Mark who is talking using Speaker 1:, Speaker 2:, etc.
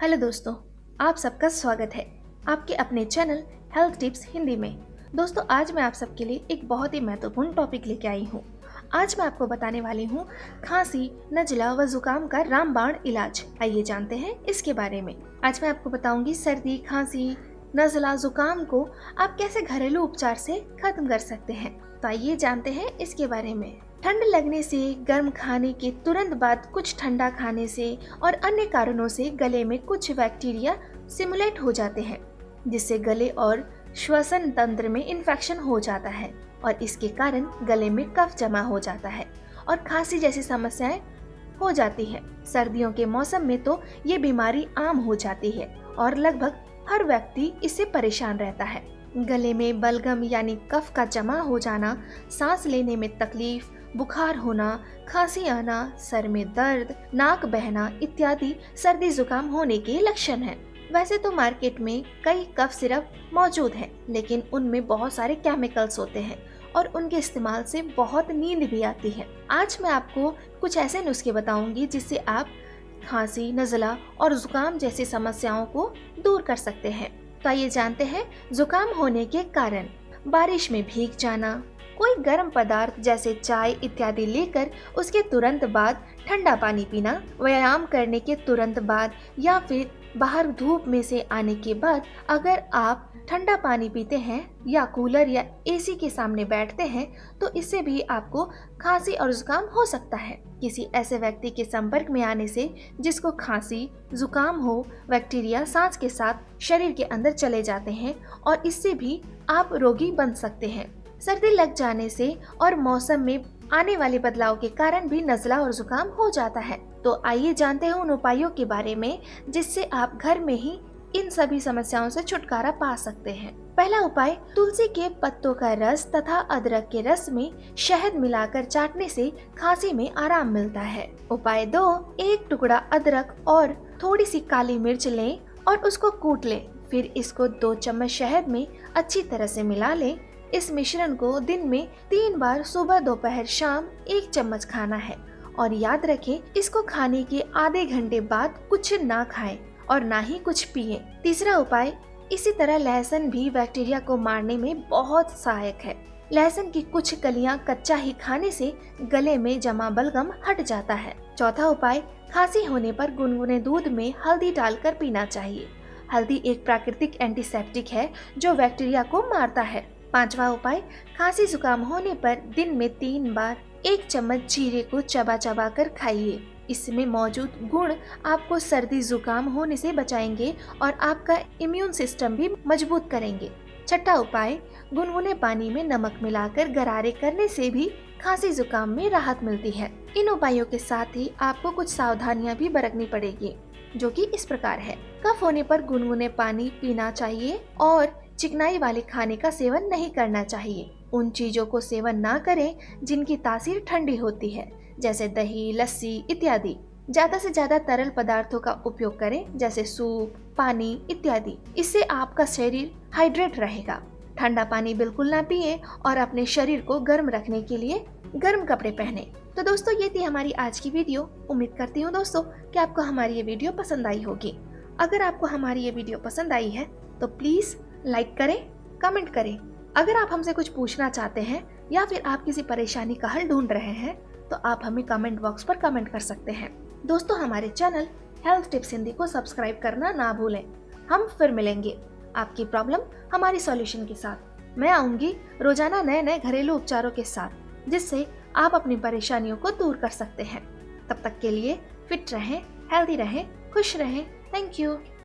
Speaker 1: Hello दोस्तों, आप सबका स्वागत है आपके अपने चैनल हेल्थ टिप्स हिंदी में। दोस्तों, आज मैं आप सबके लिए एक बहुत ही महत्वपूर्ण टॉपिक लेके आई हूँ। आज मैं आपको बताने वाली हूँ खांसी, नज़ला व जुकाम का रामबाण इलाज। आइए जानते हैं इसके बारे में। आज मैं आपको बताऊंगी सर्दी, खांसी, नज़ला, जुकाम को आप कैसे घरेलू उपचार से खत्म कर सकते हैं। तो आइए जानते हैं इसके बारे में। ठंड लगने से, गर्म खाने के तुरंत बाद कुछ ठंडा खाने से और अन्य कारणों से गले में कुछ बैक्टीरिया सिमुलेट हो जाते हैं, जिससे गले और श्वसन तंत्र में इन्फेक्शन हो जाता है और इसके कारण गले में कफ जमा हो जाता है और खांसी जैसी समस्याएं हो जाती है। सर्दियों के मौसम में तो ये बीमारी आम हो जाती है और लगभग हर व्यक्ति इससे परेशान रहता है। गले में बलगम यानी कफ का जमा हो जाना, सांस लेने में तकलीफ, बुखार होना, खांसी आना, सर में दर्द, नाक बहना इत्यादि सर्दी जुकाम होने के लक्षण हैं। वैसे तो मार्केट में कई कफ सिरप मौजूद हैं, लेकिन उनमें बहुत सारे केमिकल्स होते हैं और उनके इस्तेमाल से बहुत नींद भी आती है। आज मैं आपको कुछ ऐसे नुस्खे बताऊंगी जिससे आप खांसी, नज़ला और जुकाम जैसी समस्याओं को दूर कर सकते हैं। तो आइए जानते हैं जुकाम होने के कारण। बारिश में भीग जाना, कोई गर्म पदार्थ जैसे चाय इत्यादि लेकर उसके तुरंत बाद ठंडा पानी पीना, व्यायाम करने के तुरंत बाद या फिर बाहर धूप में से आने के बाद अगर आप ठंडा पानी पीते हैं या कूलर या एसी के सामने बैठते हैं तो इससे भी आपको खांसी और जुकाम हो सकता है। किसी ऐसे व्यक्ति के संपर्क में आने से जिसको खांसी, जुकाम हो, बैक्टीरिया सांस के साथ शरीर के अंदर चले जाते हैं और इससे भी आप रोगी बन सकते हैं। सर्दी लग जाने से और मौसम में आने वाले बदलाव के कारण भी नज़ला और जुकाम हो जाता है। तो आइए जानते हैं उन उपायों के बारे में जिससे आप घर में ही इन सभी समस्याओं से छुटकारा पा सकते हैं। पहला उपाय, तुलसी के पत्तों का रस तथा अदरक के रस में शहद मिलाकर चाटने से खांसी में आराम मिलता है। उपाय 2, एक टुकड़ा अदरक और थोड़ी सी काली मिर्च लें और उसको कूट लें। फिर इसको 2 चम्मच शहद में अच्छी तरह से मिला लें। इस मिश्रण को दिन में 3 बार सुबह, दोपहर, शाम 1 चम्मच खाना है और याद रखें इसको खाने के आधे घंटे बाद कुछ ना खाएं और ना ही कुछ पिएं। तीसरा उपाय, इसी तरह लहसुन भी बैक्टीरिया को मारने में बहुत सहायक है। लहसुन की कुछ कलियां कच्चा ही खाने से गले में जमा बलगम हट जाता है। चौथा उपाय, खांसी होने पर गुनगुने दूध में हल्दी डालकर पीना चाहिए। हल्दी एक प्राकृतिक एंटीसेप्टिक है जो बैक्टीरिया को मारता है। पांचवा उपाय, खांसी जुकाम होने पर दिन में 3 बार 1 चम्मच जीरे को चबा चबा कर खाइए। इसमें मौजूद गुण आपको सर्दी जुकाम होने से बचाएंगे और आपका इम्यून सिस्टम भी मजबूत करेंगे। छठा उपाय, गुनगुने पानी में नमक मिलाकर गरारे करने से भी खांसी जुकाम में राहत मिलती है। इन उपायों के साथ ही आपको कुछ सावधानियां भी बरतनी पड़ेगी, जो कि इस प्रकार है। कफ होने पर गुनगुने पानी पीना चाहिए और चिकनाई वाले खाने का सेवन नहीं करना चाहिए। उन चीजों को सेवन ना करें जिनकी तासीर ठंडी होती है, जैसे दही, लस्सी इत्यादि। ज्यादा से ज्यादा तरल पदार्थों का उपयोग करें, जैसे सूप, पानी इत्यादि। इससे आपका शरीर हाइड्रेट रहेगा। ठंडा पानी बिल्कुल ना पिए और अपने शरीर को गर्म रखने के लिए गर्म कपड़े पहने। तो दोस्तों, ये थी हमारी आज की वीडियो। उम्मीद करती हूँ दोस्तों कि आपको हमारी ये वीडियो पसंद आई होगी। अगर आपको हमारी ये वीडियो पसंद आई है तो प्लीज लाइक करें, कमेंट करें। अगर आप हमसे कुछ पूछना चाहते हैं या फिर आप किसी परेशानी का हल ढूंढ रहे हैं तो आप हमें कमेंट बॉक्स पर कमेंट कर सकते हैं। दोस्तों, हमारे चैनल हेल्थ टिप्स हिंदी को सब्सक्राइब करना ना भूलें। हम फिर मिलेंगे आपकी प्रॉब्लम हमारी सॉल्यूशन के साथ। मैं आऊंगी रोजाना नए नए घरेलू उपचारों के साथ, जिससे आप अपनी परेशानियों को दूर कर सकते हैं। तब तक के लिए फिट रहें, हेल्दी रहें, खुश रहें। Thank you.